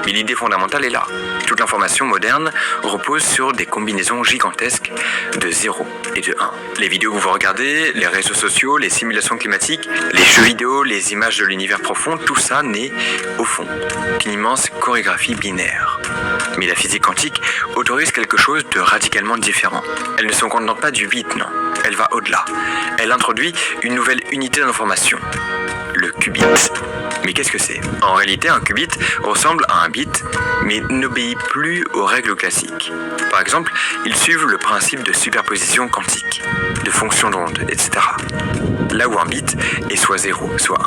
Mais l'idée fondamentale est là. Toute l'information moderne repose sur des combinaisons gigantesques de 0 et de 1. Les vidéos que vous regardez, les réseaux sociaux, les simulations climatiques, les jeux vidéo, les images de l'univers profond, tout ça n'est, au fond, qu'une immense chorégraphie binaire. Mais la physique quantique autorise quelque chose de radicalement différent. Elle ne se contente pas du bit, non. Elle va au-delà. Elle introduit une nouvelle unité d'information, le qubit. Mais qu'est-ce que c'est ? En réalité, un qubit ressemble à un bit, mais n'obéit plus aux règles classiques. Par exemple, ils suivent le principe de superposition quantique, de fonctions d'onde, etc. Là où un bit est soit 0, soit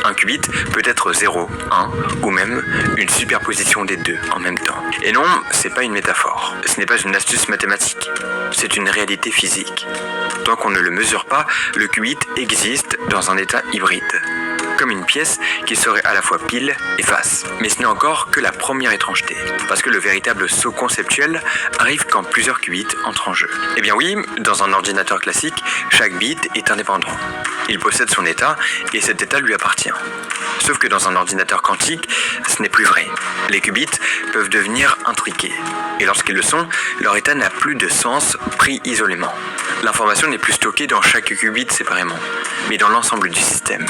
1. Un qubit peut être 0, 1, ou même une superposition des deux en même temps. Et non, c'est pas une métaphore. Ce n'est pas une astuce mathématique. C'est une réalité physique. Tant qu'on ne le mesure pas, le qubit existe dans un état hybride. Comme une pièce qui serait à la fois pile et face. Mais ce n'est encore que la première étrangeté, parce que le véritable saut conceptuel arrive quand plusieurs qubits entrent en jeu. Eh bien oui, dans un ordinateur classique, chaque bit est indépendant. Il possède son état, et cet état lui appartient. Sauf que dans un ordinateur quantique, ce n'est plus vrai. Les qubits peuvent devenir intriqués, et lorsqu'ils le sont, leur état n'a plus de sens pris isolément. L'information n'est plus stockée dans chaque qubit séparément, mais dans l'ensemble du système.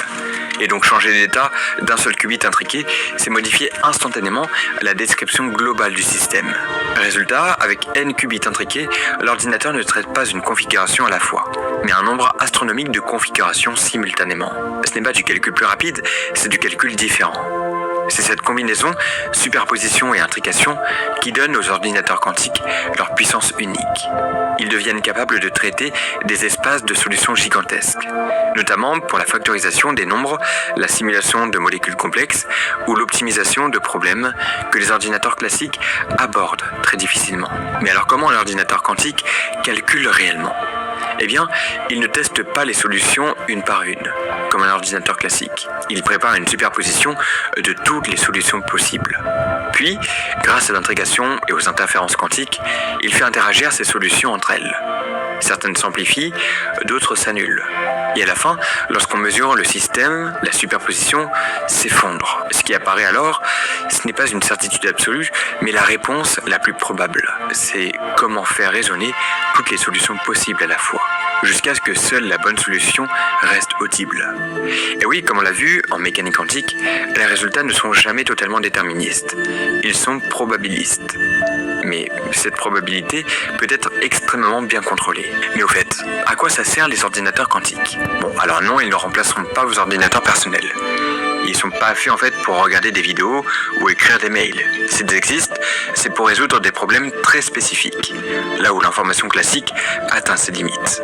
Et donc changer d'état d'un seul qubit intriqué, c'est modifier instantanément la description globale du système. Résultat, avec n qubits intriqués, l'ordinateur ne traite pas une configuration à la fois, mais un nombre astronomique de configurations simultanément. Ce n'est pas du calcul plus rapide, c'est du calcul différent. C'est cette combinaison, superposition et intrication, qui donne aux ordinateurs quantiques leur puissance unique. Ils deviennent capables de traiter des espaces de solutions gigantesques, notamment pour la factorisation des nombres, la simulation de molécules complexes ou l'optimisation de problèmes que les ordinateurs classiques abordent très difficilement. Mais alors comment l'ordinateur quantique calcule réellement ? Eh bien, il ne teste pas les solutions une par une, comme un ordinateur classique. Il prépare une superposition de toutes les solutions possibles. Puis, grâce à l'intrication et aux interférences quantiques, il fait interagir ces solutions entre elles. Certaines s'amplifient, d'autres s'annulent. Et à la fin, lorsqu'on mesure le système, la superposition s'effondre. Ce qui apparaît alors, ce n'est pas une certitude absolue, mais la réponse la plus probable. C'est comment faire résonner toutes les solutions possibles à la fois, jusqu'à ce que seule la bonne solution reste audible. Et oui, comme on l'a vu, en mécanique quantique, les résultats ne sont jamais totalement déterministes. Ils sont probabilistes. Mais cette probabilité peut être extrêmement bien contrôlée. Mais au fait, à quoi ça sert les ordinateurs quantiques ? Bon, alors non, ils ne remplaceront pas vos ordinateurs personnels. Ils ne sont pas faits en fait pour regarder des vidéos ou écrire des mails. S'ils existent, c'est pour résoudre des problèmes très spécifiques, là où l'information classique atteint ses limites.